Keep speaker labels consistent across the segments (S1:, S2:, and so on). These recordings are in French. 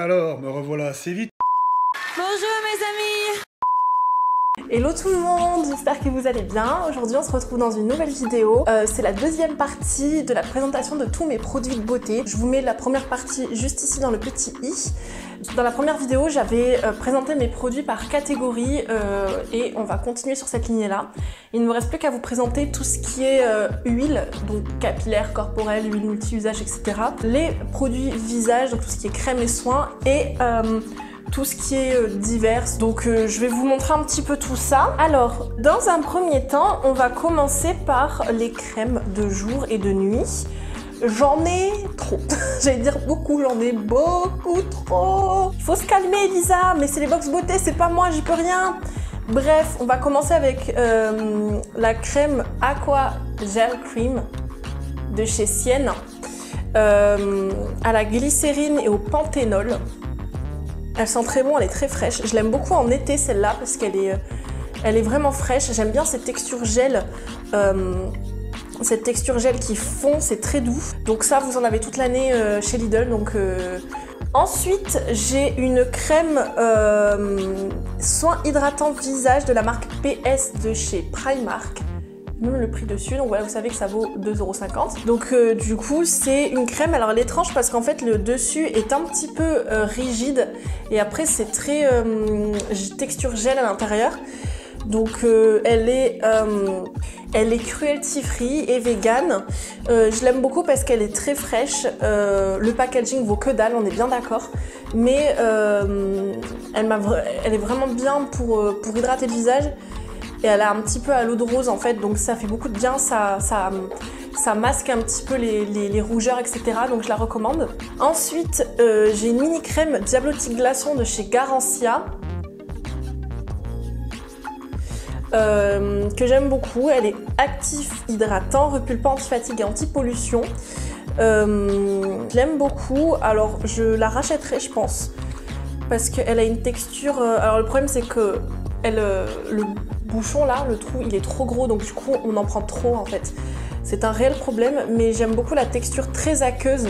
S1: Alors, me revoilà assez vite.
S2: Bonjour mes amis!
S3: Hello tout le monde, j'espère que vous allez bien. Aujourd'hui on se retrouve dans une nouvelle vidéo. C'est la deuxième partie de la présentation de tous mes produits de beauté. Je vous mets la première partie juste ici dans le petit i. Dans la première vidéo j'avais présenté mes produits par catégorie et on va continuer sur cette lignée là. Il ne me reste plus qu'à vous présenter tout ce qui est huile, donc capillaire, corporelle, huile multi-usage, etc. Les produits visage, donc tout ce qui est crème et soins et tout ce qui est divers, donc je vais vous montrer un petit peu tout ça. Alors, dans un premier temps, on va commencer par les crèmes de jour et de nuit. J'en ai trop, j'allais dire beaucoup, j'en ai beaucoup trop. Il faut se calmer Elisa, mais c'est les box beauté, c'est pas moi, j'y peux rien. Bref, on va commencer avec la crème Aqua Gel Cream de chez Sienne, à la glycérine et au panthénol. Elle sent très bon, elle est très fraîche. Je l'aime beaucoup en été celle-là parce qu'elle est vraiment fraîche. J'aime bien cette texture gel. Qui fond, c'est très doux. Donc ça, vous en avez toute l'année chez Lidl. Donc, Ensuite, j'ai une crème soin hydratant visage de la marque PS de chez Primark. Même le prix dessus, donc voilà, vous savez que ça vaut 2,50 €. Donc du coup c'est une crème, alors elle est étrange parce qu'en fait le dessus est un petit peu rigide et après c'est très texture gel à l'intérieur. Donc elle est cruelty free et vegan. Je l'aime beaucoup parce qu'elle est très fraîche. Le packaging vaut que dalle, on est bien d'accord. Mais elle est vraiment bien pour hydrater le visage. Et elle a un petit peu à l'eau de rose en fait, donc ça fait beaucoup de bien, ça masque un petit peu les rougeurs, etc. Donc je la recommande. Ensuite, j'ai une mini crème Diablotique Glaçon de chez Garancia. Que j'aime beaucoup. Elle est actif, hydratant, repulpant, anti-fatigue et anti-pollution. Je l'aime beaucoup. Alors je la rachèterai je pense. Parce qu'elle a une texture... alors le problème c'est que le bouchon là, le trou, il est trop gros, donc du coup on en prend trop en fait. C'est un réel problème, mais j'aime beaucoup la texture très aqueuse.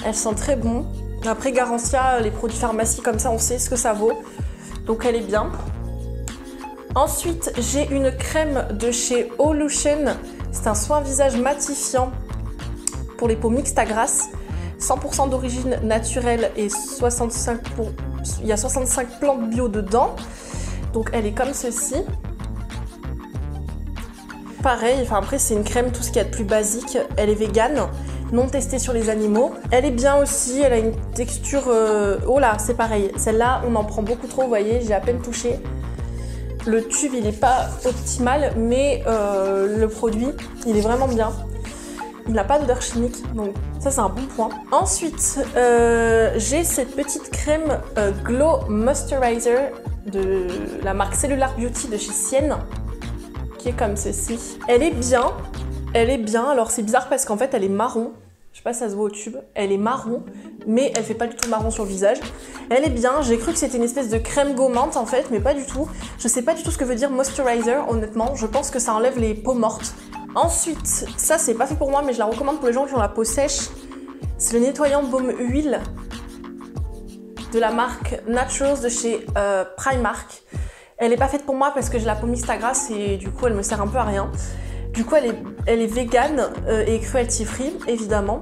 S3: Elle sent très bon. Après Garancia, les produits pharmacie comme ça, on sait ce que ça vaut. Donc elle est bien. Ensuite, j'ai une crème de chez Olution. C'est un soin visage matifiant pour les peaux mixtes à grasse. 100% d'origine naturelle et 65 il y a 65 plantes bio dedans. Donc elle est comme ceci. Pareil, enfin après c'est une crème tout ce qu'il y a de plus basique. Elle est végane, non testée sur les animaux. Elle est bien aussi, elle a une texture... Oh là, c'est pareil. Celle-là, on en prend beaucoup trop, vous voyez, j'ai à peine touché. Le tube, il n'est pas optimal, mais le produit, il est vraiment bien. Il n'a pas d'odeur chimique, donc ça c'est un bon point. Ensuite, j'ai cette petite crème Glow Moisturizer de la marque Cellular Beauty de chez Sienne, qui est comme ceci. Elle est bien, alors c'est bizarre parce qu'en fait elle est marron. Je sais pas si ça se voit au tube, elle est marron, mais elle fait pas du tout marron sur le visage. Elle est bien, j'ai cru que c'était une espèce de crème gommante en fait, mais pas du tout. Je sais pas du tout ce que veut dire moisturizer, honnêtement. Je pense que ça enlève les peaux mortes. Ensuite, ça c'est pas fait pour moi, mais je la recommande pour les gens qui ont la peau sèche. C'est le nettoyant baume huile de la marque Naturals de chez Primark. Elle est pas faite pour moi parce que j'ai la peau mixte à grasse et du coup elle me sert un peu à rien. Du coup elle est végane et cruelty free évidemment,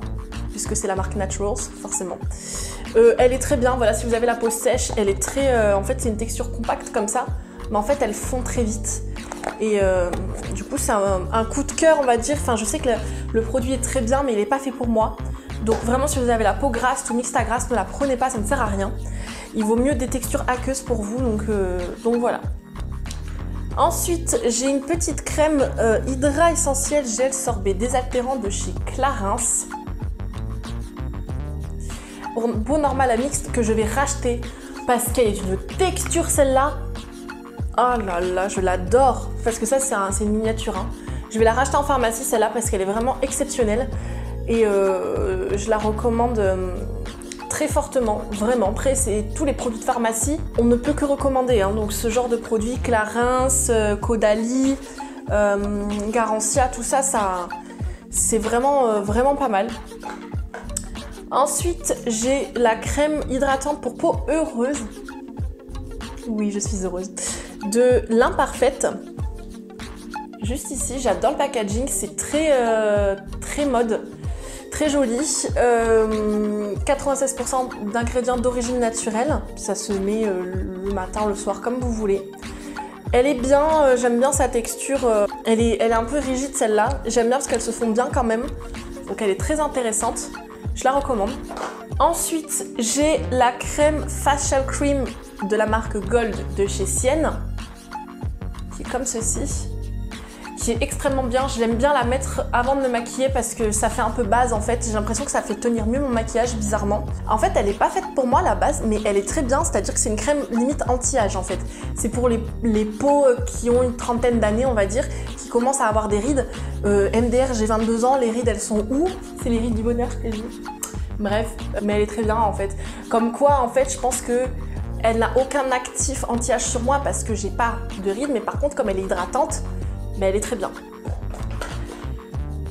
S3: puisque c'est la marque Naturals forcément. Elle est très bien, voilà, si vous avez la peau sèche, elle est très... en fait c'est une texture compacte comme ça, mais en fait elle fond très vite. Et du coup c'est un coup de cœur on va dire. Enfin je sais que le produit est très bien mais il n'est pas fait pour moi. Donc vraiment si vous avez la peau grasse ou mixte à grasse, ne la prenez pas, ça ne sert à rien. Il vaut mieux des textures aqueuses pour vous, donc voilà. Ensuite j'ai une petite crème Hydra Essentiel Gel Sorbet Désaltérant de chez Clarins. Peau normale à mixte que je vais racheter parce qu'elle est d'une texture celle-là. Oh là là, je l'adore. Parce que ça, c'est une miniature. Hein. Je vais la racheter en pharmacie, celle-là, parce qu'elle est vraiment exceptionnelle. Et je la recommande très fortement, vraiment. Après, c'est tous les produits de pharmacie, on ne peut que recommander. Hein. Donc, ce genre de produits, Clarins, Caudalie, Garancia, tout ça, c'est vraiment, vraiment pas mal. Ensuite, j'ai la crème hydratante pour peau heureuse. Oui, je suis heureuse. De l'Imparfaite. Juste ici, j'adore le packaging, c'est très mode, très joli. 96% d'ingrédients d'origine naturelle. Ça se met le matin, le soir, comme vous voulez. Elle est bien, j'aime bien sa texture. Elle est un peu rigide celle-là. J'aime bien parce qu'elle se fond bien quand même. Donc elle est très intéressante. Je la recommande. Ensuite, j'ai la crème Facial Cream de la marque Gold de chez Sienne, qui est comme ceci, qui est extrêmement bien. J'aime bien la mettre avant de me maquiller parce que ça fait un peu base en fait. J'ai l'impression que ça fait tenir mieux mon maquillage bizarrement. En fait, elle n'est pas faite pour moi à la base, mais elle est très bien. C'est-à-dire que c'est une crème limite anti-âge en fait. C'est pour les peaux qui ont une trentaine d'années, on va dire, qui commencent à avoir des rides. MDR, j'ai 22 ans, les rides elles sont où? C'est les rides du bonheur que j'ai. Bref, mais elle est très bien en fait. Comme quoi en fait, je pense que elle n'a aucun actif anti-âge sur moi parce que j'ai pas de rides, mais par contre comme elle est hydratante, mais elle est très bien.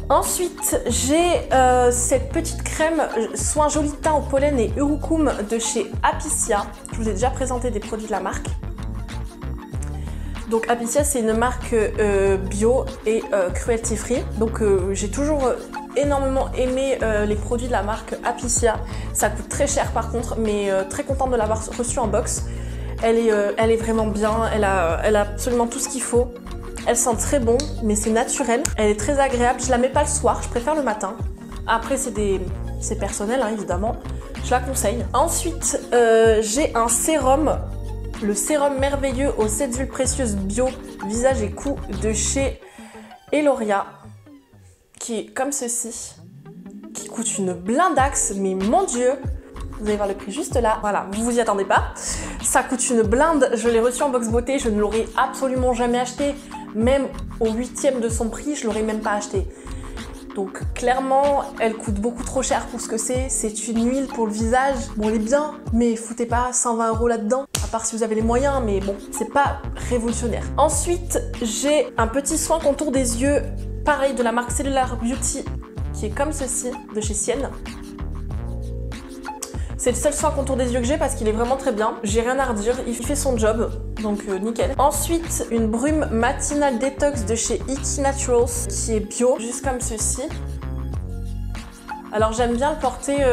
S3: Ensuite, j'ai cette petite crème soin joli teint au pollen et urucum de chez Apiccia. Je vous ai déjà présenté des produits de la marque. Donc Apiccia, c'est une marque bio et cruelty free. Donc j'ai toujours énormément aimé les produits de la marque Apiccia. Ça coûte très cher par contre, mais très contente de l'avoir reçue en box. Elle est vraiment bien, elle a absolument tout ce qu'il faut. Elle sent très bon, mais c'est naturel. Elle est très agréable. Je la mets pas le soir, je préfère le matin. Après, c'est personnel, hein, évidemment. Je la conseille. Ensuite, j'ai un sérum. Le sérum merveilleux aux 7 huiles précieuses bio, visage et cou de chez Eloria. Qui est comme ceci. Qui coûte une blindaxe, mais mon Dieu! Vous allez voir le prix juste là. Voilà, vous vous y attendez pas. Ça coûte une blinde. Je l'ai reçu en box beauté. Je ne l'aurais absolument jamais acheté. Même au 8e de son prix, je l'aurais même pas acheté. Donc clairement, elle coûte beaucoup trop cher pour ce que c'est. C'est une huile pour le visage. Bon, elle est bien, mais foutez pas 120 € là-dedans. À part si vous avez les moyens, mais bon, c'est pas révolutionnaire. Ensuite, j'ai un petit soin contour des yeux. Pareil, de la marque Cellular Beauty, qui est comme ceci, de chez Sienne. C'est le seul soin contour des yeux que j'ai parce qu'il est vraiment très bien. J'ai rien à redire, il fait son job, donc nickel. Ensuite, une brume matinale détox de chez Icky Naturals, qui est bio, juste comme ceci. Alors j'aime bien le porter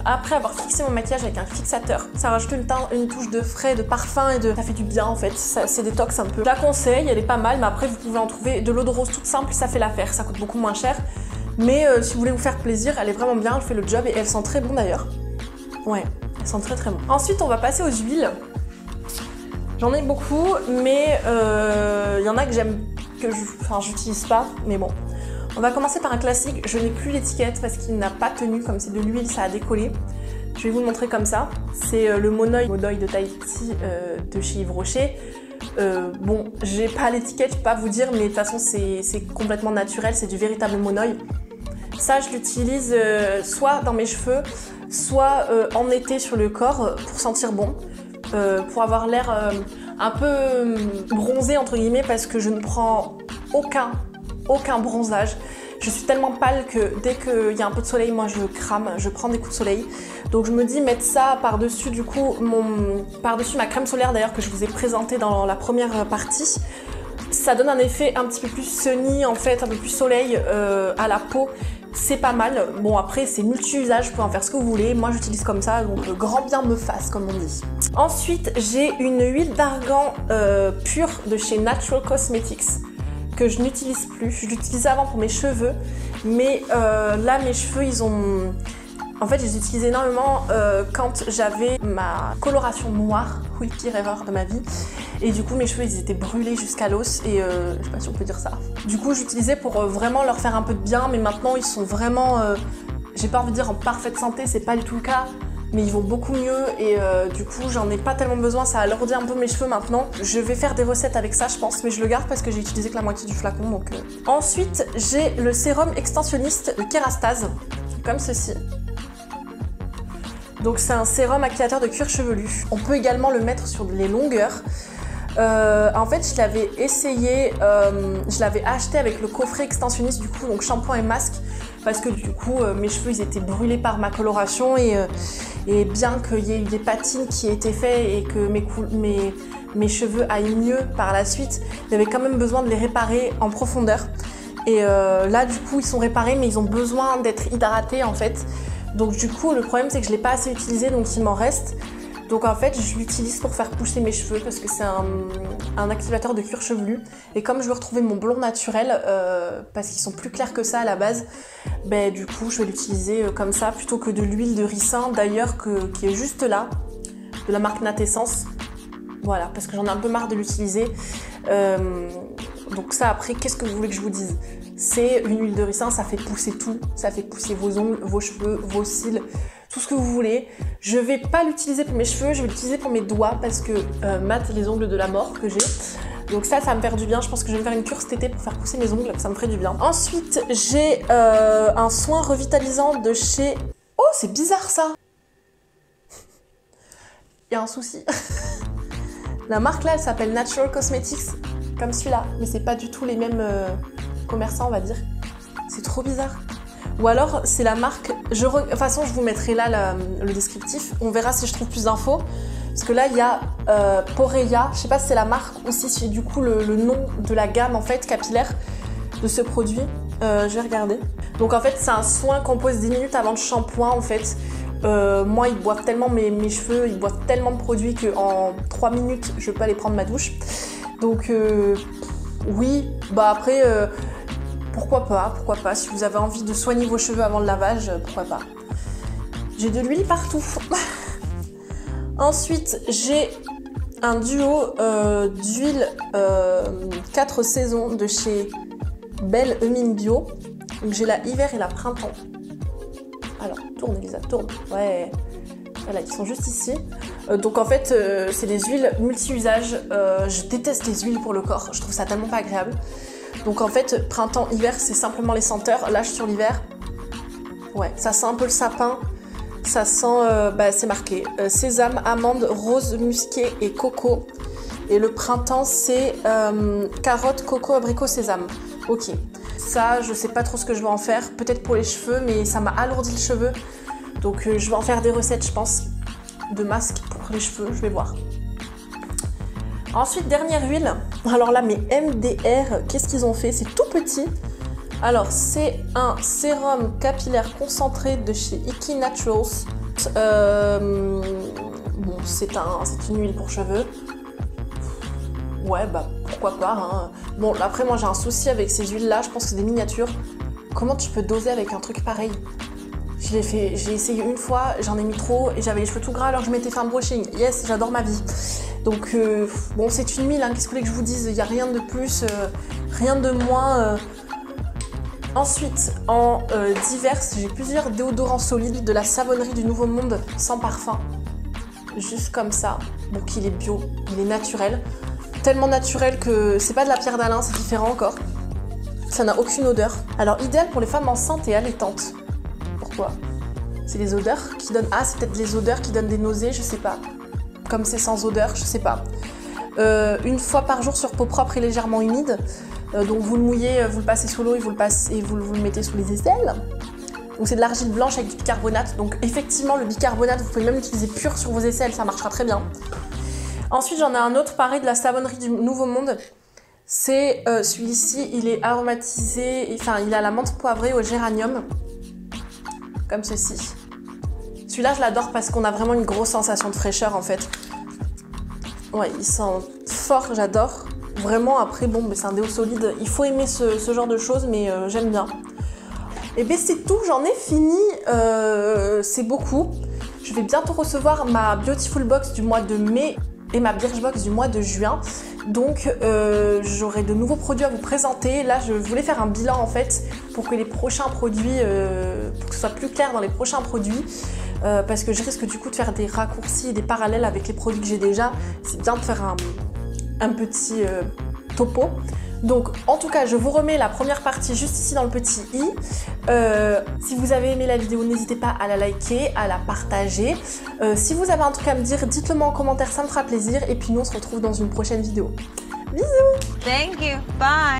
S3: après avoir fixé mon maquillage avec un fixateur. Ça rajoute une touche de frais, de parfum et ça fait du bien en fait. C'est détox un peu. Je la conseille, elle est pas mal, mais après vous pouvez en trouver de l'eau de rose toute simple, ça fait l'affaire, ça coûte beaucoup moins cher. Mais si vous voulez vous faire plaisir, elle est vraiment bien, elle fait le job et elle sent très bon d'ailleurs. Ouais, elles sont très très bon. Ensuite, on va passer aux huiles. J'en ai beaucoup, mais il y en a que j'utilise pas, mais bon. On va commencer par un classique. Je n'ai plus l'étiquette parce qu'il n'a pas tenu, comme c'est de l'huile, ça a décollé. Je vais vous le montrer comme ça. C'est le Monoï de Tahiti de chez Yves Rocher. Bon, j'ai pas l'étiquette, je peux pas vous dire, mais de toute façon, c'est complètement naturel, c'est du véritable Monoï. Ça, je l'utilise soit dans mes cheveux, soit en été sur le corps pour sentir bon, pour avoir l'air un peu bronzé entre guillemets parce que je ne prends aucun bronzage. Je suis tellement pâle que dès qu'il y a un peu de soleil, moi je crame, je prends des coups de soleil. Donc je me dis mettre ça par-dessus du coup par-dessus ma crème solaire d'ailleurs que je vous ai présentée dans la première partie. Ça donne un effet un petit peu plus sunny en fait, un peu plus soleil à la peau. C'est pas mal. Bon après c'est multi-usage, vous pouvez en faire ce que vous voulez. Moi j'utilise comme ça, donc grand bien me fasse comme on dit. Ensuite j'ai une huile d'argan pure de chez Natural Cosmetics que je n'utilise plus. Je l'utilisais avant pour mes cheveux, mais là mes cheveux ils ont... En fait je les utilisais énormément quand j'avais ma coloration noire, oui pire erreur de ma vie. Et du coup mes cheveux ils étaient brûlés jusqu'à l'os et je sais pas si on peut dire ça. Du coup j'utilisais pour vraiment leur faire un peu de bien, mais maintenant ils sont vraiment, j'ai pas envie de dire en parfaite santé, c'est pas du tout le cas, mais ils vont beaucoup mieux et du coup j'en ai pas tellement besoin, ça alourdit un peu mes cheveux maintenant. Je vais faire des recettes avec ça je pense, mais je le garde parce que j'ai utilisé que la moitié du flacon donc... Ensuite j'ai le sérum extensionniste de Kerastase, comme ceci. Donc c'est un sérum activateur de cuir chevelu. On peut également le mettre sur les longueurs. En fait je l'avais essayé, je l'avais acheté avec le coffret extensionniste du coup, donc shampoing et masque. parce que du coup mes cheveux ils étaient brûlés par ma coloration et bien qu'il y ait eu des patines qui aient été faites et que mes cheveux aillent mieux par la suite, j'avais quand même besoin de les réparer en profondeur. Et là du coup ils sont réparés mais ils ont besoin d'être hydratés en fait. Donc du coup le problème c'est que je ne l'ai pas assez utilisé donc il m'en reste. Donc en fait je l'utilise pour faire pousser mes cheveux parce que c'est un activateur de cuir chevelu. Et comme je veux retrouver mon blond naturel, parce qu'ils sont plus clairs que ça à la base, ben, du coup je vais l'utiliser comme ça plutôt que de l'huile de ricin d'ailleurs qui est juste là, de la marque Nat Essence. Voilà, parce que j'en ai un peu marre de l'utiliser. Donc ça après, qu'est-ce que vous voulez que je vous dise? C'est une huile de ricin, ça fait pousser tout. Ça fait pousser vos ongles, vos cheveux, vos cils, tout ce que vous voulez. Je vais pas l'utiliser pour mes cheveux, je vais l'utiliser pour mes doigts parce que Matt, les ongles de la mort que j'ai. Donc ça me fait du bien. Je pense que je vais me faire une cure cet été pour faire pousser mes ongles, ça me ferait du bien. Ensuite, j'ai un soin revitalisant de chez... Oh, c'est bizarre ça. Il y a un souci. La marque là, elle s'appelle Natural Cosmetics, comme celui-là. Mais c'est pas du tout les mêmes commerçants, on va dire. C'est trop bizarre. Ou alors, c'est la marque... De toute façon, je vous mettrai là le descriptif. On verra si je trouve plus d'infos. Parce que là, il y a Poreya. Je sais pas si c'est la marque ou si c'est du coup le nom de la gamme en fait capillaire de ce produit. Je vais regarder. Donc en fait, c'est un soin qu'on pose 10 minutes avant le shampoing en fait. Moi, ils boivent tellement mes cheveux, ils boivent tellement de produits qu'en 3 minutes, je peux aller prendre ma douche. Donc oui, bah après... pourquoi pas, si vous avez envie de soigner vos cheveux avant le lavage, pourquoi pas. J'ai de l'huile partout. Ensuite, j'ai un duo d'huile 4 saisons de chez Belle Eumine Bio. Donc j'ai la hiver et la printemps. Alors, tourne Elisa, tourne. Ouais, voilà, ils sont juste ici. Donc en fait, c'est des huiles multi-usages. Je déteste les huiles pour le corps, je trouve ça tellement pas agréable. Donc en fait, printemps, hiver, c'est simplement les senteurs. Là, sur l'hiver, ouais, ça sent un peu le sapin. Ça sent, c'est marqué, sésame, amande, rose, musqué et coco. Et le printemps, c'est carotte, coco, abricot, sésame. Ok. Ça, je sais pas trop ce que je vais en faire. Peut-être pour les cheveux, mais ça m'a alourdi le cheveu. Donc je vais en faire des recettes, je pense, de masques pour les cheveux. Je vais voir. Ensuite, dernière huile. Alors là, mes MDR, qu'est-ce qu'ils ont fait? C'est tout petit. Alors, c'est un sérum capillaire concentré de chez Icky Naturals. Bon, c'est une huile pour cheveux. Ouais, bah pourquoi pas. Hein. Bon, après, moi, j'ai un souci avec ces huiles-là. Je pense que c'est des miniatures. Comment tu peux doser avec un truc pareil? J'ai essayé une fois, j'en ai mis trop et j'avais les cheveux tout gras alors que je m'étais fait un brushing. Yes, j'adore ma vie. Donc, bon, c'est une huile, hein. Qu'est-ce que vous voulez que je vous dise? Il n'y a rien de plus, rien de moins. Ensuite, en diverses, j'ai plusieurs déodorants solides de la savonnerie du Nouveau Monde sans parfum. Juste comme ça. Donc, il est bio, il est naturel. Tellement naturel que c'est pas de la pierre d'Alain, c'est différent encore. Ça n'a aucune odeur. Alors, idéal pour les femmes enceintes et allaitantes. Pourquoi? C'est les odeurs qui donnent... Ah, c'est peut-être les odeurs qui donnent des nausées, je sais pas. Comme c'est sans odeur, je sais pas. Une fois par jour sur peau propre et légèrement humide. Donc vous le mouillez, vous le passez sous l'eau et vous le mettez sous les aisselles. Donc c'est de l'argile blanche avec du bicarbonate. Donc effectivement, le bicarbonate, vous pouvez même l'utiliser pur sur vos aisselles, ça marchera très bien. Ensuite, j'en ai un autre, pareil, de la savonnerie du Nouveau Monde. C'est celui-ci, il est aromatisé, enfin il a la menthe poivrée au géranium. Comme ceci. Celui-là, je l'adore parce qu'on a vraiment une grosse sensation de fraîcheur en fait. Ouais, il sent fort, j'adore. Vraiment, après, bon, c'est un déo solide. Il faut aimer ce genre de choses, mais j'aime bien. Et bien, c'est tout. J'en ai fini. C'est beaucoup. Je vais bientôt recevoir ma Beautiful Box du mois de mai et ma Birchbox du mois de juin. Donc, j'aurai de nouveaux produits à vous présenter. Là, je voulais faire un bilan, en fait, pour que les prochains produits... pour que ce soit plus clair dans les prochains produits. Parce que je risque, du coup, de faire des raccourcis et des parallèles avec les produits que j'ai déjà. C'est bien de faire un petit topo. Donc en tout cas je vous remets la première partie juste ici dans le petit i. Si vous avez aimé la vidéo, n'hésitez pas à la liker, à la partager. Si vous avez un truc à me dire, dites-le moi en commentaire, ça me fera plaisir. Et puis nous on se retrouve dans une prochaine vidéo. Bisous.
S2: Thank you. Bye.